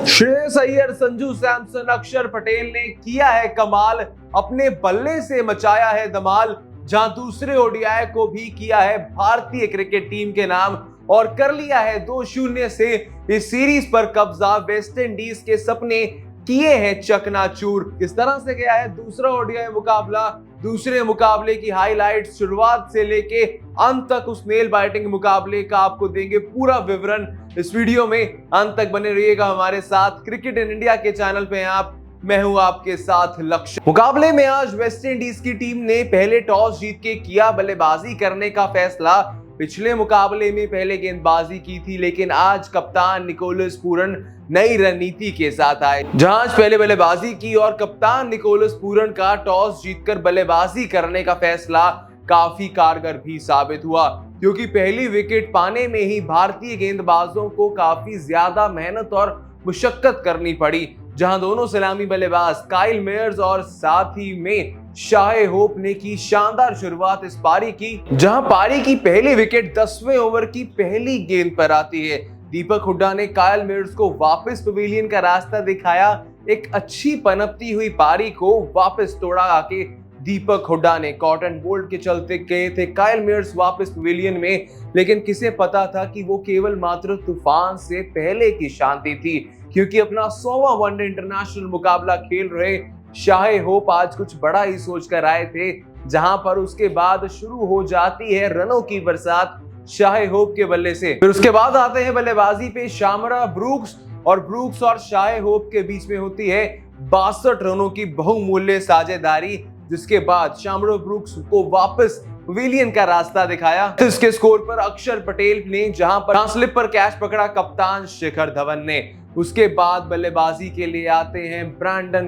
श्रेयस अय्यर, संजू सैमसन, अक्षर पटेल ने किया है कमाल, अपने बल्ले से मचाया है धमाल। जहां दूसरे ओडीआई को भी किया है भारतीय क्रिकेट टीम के नाम और कर लिया है 2-0 से इस सीरीज पर कब्जा। वेस्ट इंडीज के सपने किए हैं चकनाचूर। किस तरह से गया है दूसरा ओडीआई मुकाबला, दूसरे मुकाबले की हाईलाइट शुरुआत से लेके अंत तक उस नेल बाइटिंग मुकाबले का आपको देंगे पूरा विवरण इस वीडियो में। अंत तक बने रहिएगा हमारे साथ। क्रिकेट इन इंडिया के चैनल पे हैं आप, मैं हूं आपके साथ लक्ष्य। मुकाबले में आज वेस्ट इंडीज की टीम ने पहले टॉस जीत के किया बल्लेबाजी करने का फैसला। पिछले मुकाबले में पहले गेंदबाजी की थी, लेकिन आज कप्तान निकोलस पूरन नई रणनीति के साथ आए। जहां आज पहले बल्लेबाजी की और कप्तान निकोलस पूरन का टॉस जीतकर बल्लेबाजी करने का फैसला काफी कारगर भी साबित हुआ, क्योंकि पहली विकेट पाने में ही भारतीय गेंदबाजों को काफी ज्यादा मेहनत और मुशक्कत करनी पड़ी। जहां दोनों सलामी बल्लेबाज काइल मेयर्स और साथ ही में शाहे होप ने की शानदार शुरुआत इस पारी की। जहां पारी की पहली विकेट 10वें ओवर की पहली गेंद पर आती है। दीपक हुड्डा ने काइल मेयर्स को वापस पवेलियन का रास्ता दिखाया। एक अच्छी पनपती हुई पारी को वापस तोड़ा आके दीपक हुड्डा ने कॉटन बोल्ट के चलते गए थे काइल मेयर्स वापस पवेलियन में, लेकिन किसे पता था कि वो केवल मात्र तूफान से पहले की शांति थी, क्योंकि अपना 100वां वनडे इंटरनेशनल मुकाबला खेल रहे शाहे होप आज कुछ बड़ा ही सोच कर आए थे। जहां पर उसके बाद शुरू हो जाती है रनों की बरसात शाहे होप के बल्ले से। फिर उसके बाद आते हैं बल्लेबाजी पे शामरा ब्रूक्स और शाहे होप के बीच में होती है 62 रनों की बहुमूल्य साझेदारी, जिसके बाद शामरा ब्रूक्स को वापस पवेलियन का रास्ता दिखाया। इसके स्कोर पर अक्षर पटेल ने जहां पर स्लिप पर कैच पकड़ा कप्तान शिखर धवन ने। उसके बाद बल्लेबाजी के लिए आते हैं ब्रैंडन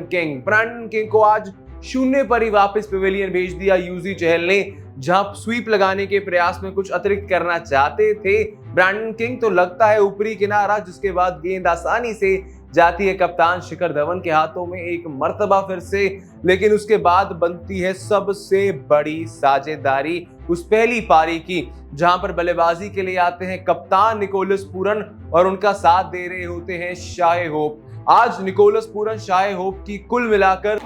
किंग को आज 0 पर ही वापस पवेलियन भेज दिया यूजी चहल ने। जहां स्वीप लगाने के प्रयास में कुछ अतिरिक्त करना चाहते थे ब्रैंडन किंग, तो लगता है ऊपरी किनारा, जिसके बाद गेंद आसानी से जाती है कप्तान शिखर धवन के हाथों में एक मर्तबा फिर से। लेकिन उसके बाद बनती है सबसे बड़ी साझेदारी उस पहली पारी की, जहां पर बल्लेबाजी के लिए आते हैं कप्तान निकोलस पूरन और उनका साथ दे रहे होते हैं शाहे होप। आज निकोलस पूरन शाहे होप की कुल मिलाकर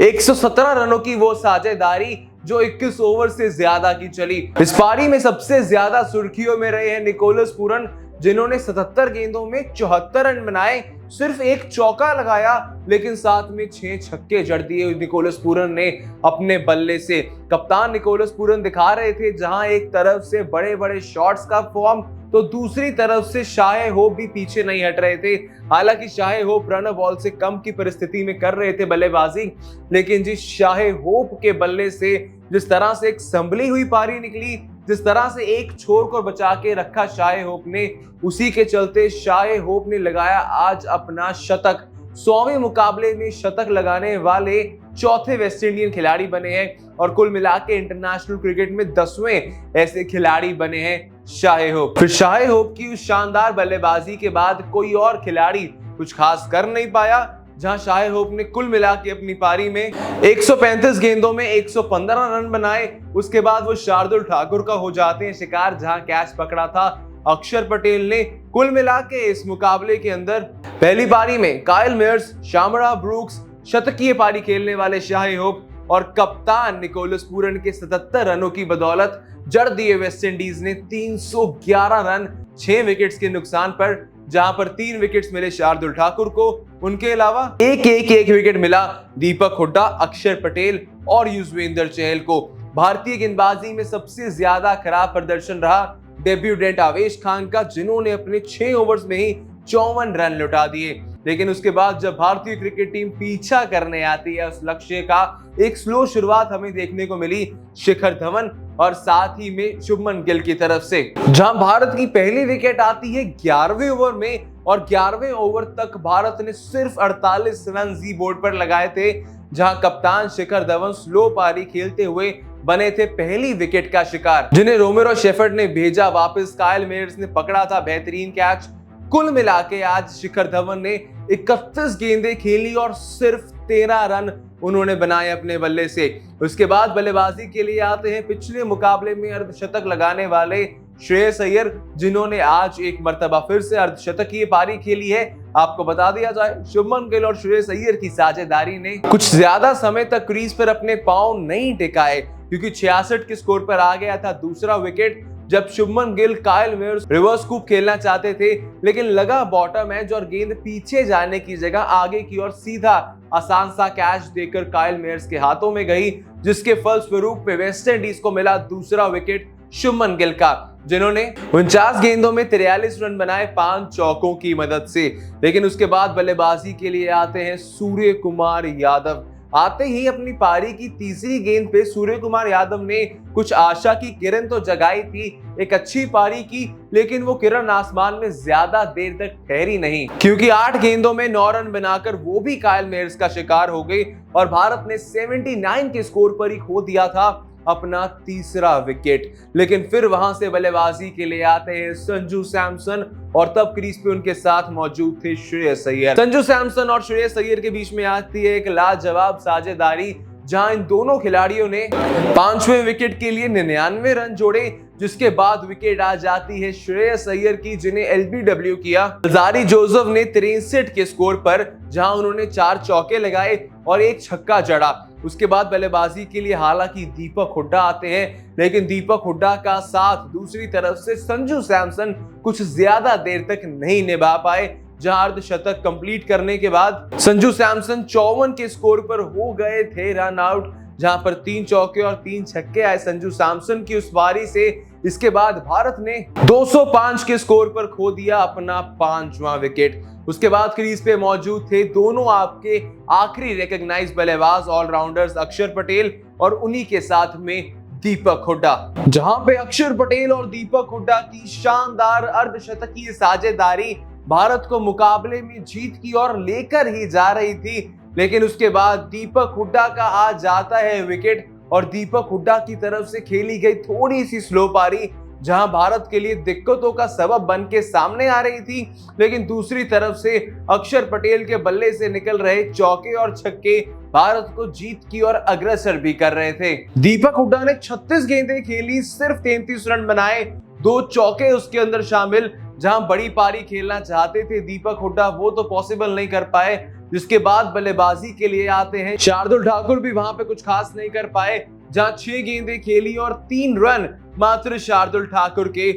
117 रनों की वो साझेदारी जो 21 ओवर से ज्यादा की चली। इस पारी में सबसे ज्यादा सुर्खियों में रहे हैं निकोलस पूरन, जिन्होंने 77 गेंदों में 74 रन बनाए, सिर्फ एक चौका लगाया, लेकिन साथ में 6 छक्के जड़ दिए निकोलस पूरन ने अपने बल्ले से। कप्तान निकोलस पूरन दिखा रहे थे जहां एक तरफ से बड़े बड़े शॉट्स का फॉर्म, तो दूसरी तरफ से शाहे होप भी पीछे नहीं हट रहे थे। हालांकि शाहे होप रन बॉल से कम की परिस्थिति में कर रहे थे बल्लेबाजी, लेकिन जिस शाहे होप के बल्ले से जिस तरह से एक संभली हुई पारी निकली, जिस तरह से एक छोर को बचा के रखा शाहे होप ने, उसी के चलते शाहे होप ने लगाया आज अपना शतक। 100वें मुकाबले में शतक लगाने वाले चौथे वेस्ट इंडियन खिलाड़ी बने हैं और कुल मिला के इंटरनेशनल क्रिकेट में 10वें ऐसे खिलाड़ी बने हैं शाहे होप। फिर शाहे होप की उस शानदार बल्लेबाजी के बाद कोई और खिलाड़ी कुछ खास कर नहीं पाया। जहां शाहे होप ने कुल मिला के अपनी पारी में 135 गेंदों में 115 रन बनाए। उसके बाद वो शार्दुल ठाकुर का हो जाते हैं शिकार, जहां कैच पकड़ा था अक्षर पटेल ने। कुल मिला के इस मुकाबले के अंदर पहली पारी में काइल मेयर्स, शामरा ब्रूक्स, शतकीय पारी खेलने वाले शाहे होप और कप्तान निकोलस पूरन के 77 रनों की बदौलत जड़ दिए वेस्ट इंडीज ने 311 रन 6 विकेट्स के नुकसान पर, जहां पर 3 विकेट्स मिले शार्दुल ठाकुर को। उनके अलावा एक विकेट मिला दीपक हुड्डा, अक्षर पटेल और युजवेंद्र चहल को। भारतीय गेंदबाजी में सबसे ज्यादा खराब प्रदर्शन रहा डेब्यूटेंट आवेश खान का, जिन्होंने अपने 6 ओवर्स में ही 54 रन लुटा दिए। लेकिन उसके बाद जब भारतीय क्रिकेट टीम पीछा करने आती है उस लक्ष्य का, एक स्लो शुरुआत हमें देखने को मिली शिखर धवन और साथ ही में शुभमन गिल की तरफ से। जहां भारत की पहली विकेट आती है 11वें ओवर में और 11वें ओवर तक भारत ने सिर्फ 48 रन जी बोर्ड पर लगाए थे। जहां कप्तान शिखर धवन स्लो पारी खेलते हुए बने थे पहली विकेट का शिकार, जिन्हें रोमेरो शेफर्ड ने भेजा वापस। काइल मेयर्स ने पकड़ा था बेहतरीन कैच। कुल मिला के आज शिखर धवन ने 31 गेंदें खेली और सिर्फ 13 रन उन्होंने बनाए अपने बल्ले से। उसके बाद बल्लेबाजी के लिए आते हैं पिछले मुकाबले में अर्धशतक लगाने वाले श्रेयस अय्यर, जिन्होंने आज एक मर्तबा फिर से अर्धशतकीय पारी खेली है। आपको बता दिया जाए, शुभमन गिल और श्रेयस अय्यर की साझेदारी ने कुछ ज्यादा समय तक क्रीज पर अपने पांव नहीं टिकाए, क्योंकि 66 के स्कोर पर आ गया था दूसरा विकेट जब Shubman Gill Kyle Myers reverse scoop खेलना चाहते थे, लेकिन लगा बॉटम एज और गेंद पीछे जाने की जगह आगे की ओर सीधा आसान सा कैच देकर काइल मेयर्स के हाथों में गई, जिसके फलस्वरूप में वेस्टइंडीज को मिला दूसरा विकेट शुभमन गिल का, जिन्होंने 49 गेंदों में 43 रन बनाए 5 चौकों की मदद से। लेकिन उसके बाद बल्लेबाजी के लिए आते हैं सूर्य कुमार यादव। आते ही अपनी पारी की तीसरी गेंद पे सूर्य कुमार यादव ने कुछ आशा की किरण तो जगाई थी, एक अच्छी पारी की, लेकिन वो किरण आसमान में ज्यादा देर तक ठहरी नहीं, क्योंकि 8 गेंदों में 9 रन बनाकर वो भी काइल मेयर्स का शिकार हो गई और भारत ने 79 के स्कोर पर ही खो दिया था अपना तीसरा विकेट। लेकिन फिर वहां से बल्लेबाजी के लिए आते हैं संजू सैमसन और तब क्रीज पे उनके साथ मौजूद थे श्रेयस अय्यर। संजू सैमसन और श्रेयस अय्यर के बीच में आती है एक लाजवाब साझेदारी, जहां इन दोनों खिलाड़ियों ने 5वें विकेट के लिए 99 रन जोड़े, जिसके बाद विकेट आ जाती है श्रेयस अय्यर की, जिन्हें एलबीडब्ल्यू किया अल्जारी जोसेफ ने 63 के स्कोर पर, जहां उन्होंने 4 चौके लगाए और एक छक्का जड़ा। उसके बाद बल्लेबाजी के लिए हालांकि दीपक हुड्डा आते हैं, लेकिन दीपक हुड्डा का साथ दूसरी तरफ से संजू सैमसन कुछ ज्यादा देर तक नहीं निभा पाए, जहां अर्धशतक कंप्लीट करने के बाद संजू सैमसन 54 के स्कोर पर हो गए थे रन आउट, जहां पर 3 चौके और 3 छक्के आए संजू सैमसन की उस पारी से। इसके बाद भारत ने 205 के स्कोर पर खो दिया अपना 5वां विकेट। उसके बाद क्रीज पे मौजूद थे दोनों आपके आखिरी रिकॉग्नाइज्ड बल्लेबाज ऑलराउंडर्स अक्षर पटेल और उन्हीं के साथ में दीपक हुड्डा, जहां पे अक्षर पटेल और दीपक हुड्डा की शानदार अर्धशतकीय साझेदारी भारत को मुकाबले में जीत की ओर लेकर ही जा रही थी। लेकिन उसके बाद दीपक हुड्डा का आ जाता है विकेट और दीपक हुड्डा की तरफ से खेली गई थोड़ी सी स्लो पारी, जहां भारत के लिए दिक्कतों का सबब बन के सामने आ रही थी। लेकिन दूसरी तरफ से अक्षर पटेल के बल्ले से निकल रहे चौके और छक्के भारत को जीत की ओर अग्रसर भी कर रहे थे। दीपक हुड्डा ने 36 गेंदें खेली, सिर्फ 33 रन बनाए, 2 चौके उसके अंदर शामिल। जहां बड़ी पारी खेलना चाहते थे दीपक हुड्डा, वो तो पॉसिबल नहीं कर पाए। जिसके बाद बल्लेबाजी के लिए आते हैं शार्दुल ठाकुर, भी वहां पे कुछ खास नहीं कर पाए, जहां 6 गेंदें खेली और 3 रन मात्र शार्दुल ठाकुर के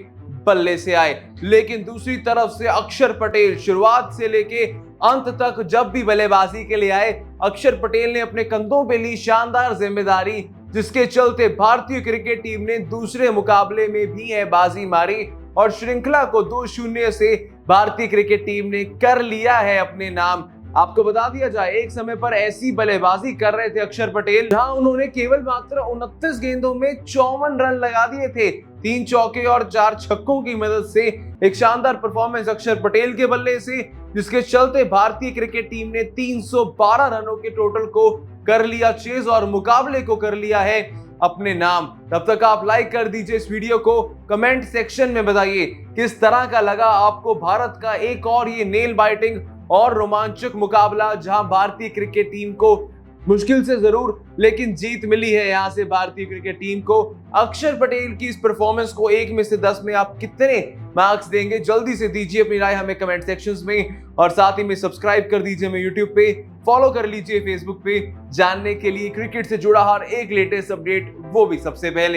बल्ले से आए। लेकिन दूसरी तरफ से अक्षर पटेल शुरुआत से लेके अंत तक जब भी बल्लेबाजी के लिए आए, अक्षर पटेल ने अपने कंधों पे ली शानदार जिम्मेदारी, जिसके चलते भारतीय क्रिकेट टीम ने दूसरे मुकाबले में भी है बाजी मारी और श्रृंखला को 2-0 से भारतीय क्रिकेट टीम ने कर लिया है अपने नाम। आपको बता दिया जाए, एक समय पर ऐसी बल्लेबाजी कर रहे थे अक्षर पटेल, जहां उन्होंने केवल मात्र 29 गेंदों में 54 रन लगा दिए थे, 3 चौके और 4 छक्कों की मदद से। एक शानदार परफॉर्मेंस अक्षर पटेल के बल्ले से, जिसके चलते भारतीय क्रिकेट टीम ने 312 रनों के टोटल को कर लिया चेज और मुकाबले को कर लिया है अपने नाम। तब तक आप लाइक कर दीजिए इस वीडियो को, कमेंट सेक्शन में बताइए किस तरह का लगा आपको भारत का एक और ये नेल बाइटिंग और रोमांचक मुकाबला, जहां भारतीय क्रिकेट टीम को मुश्किल से जरूर लेकिन जीत मिली है यहां से भारतीय क्रिकेट टीम को। अक्षर पटेल की इस परफॉर्मेंस को 1 में से 10 में आप कितने मार्क्स देंगे? जल्दी से दीजिए अपनी राय हमें कमेंट सेक्शंस में, और साथ ही में सब्सक्राइब कर दीजिए हमें यूट्यूब पे, फॉलो कर लीजिए फेसबुक पे, जानने के लिए क्रिकेट से जुड़ा हर एक लेटेस्ट अपडेट, वो भी सबसे पहले।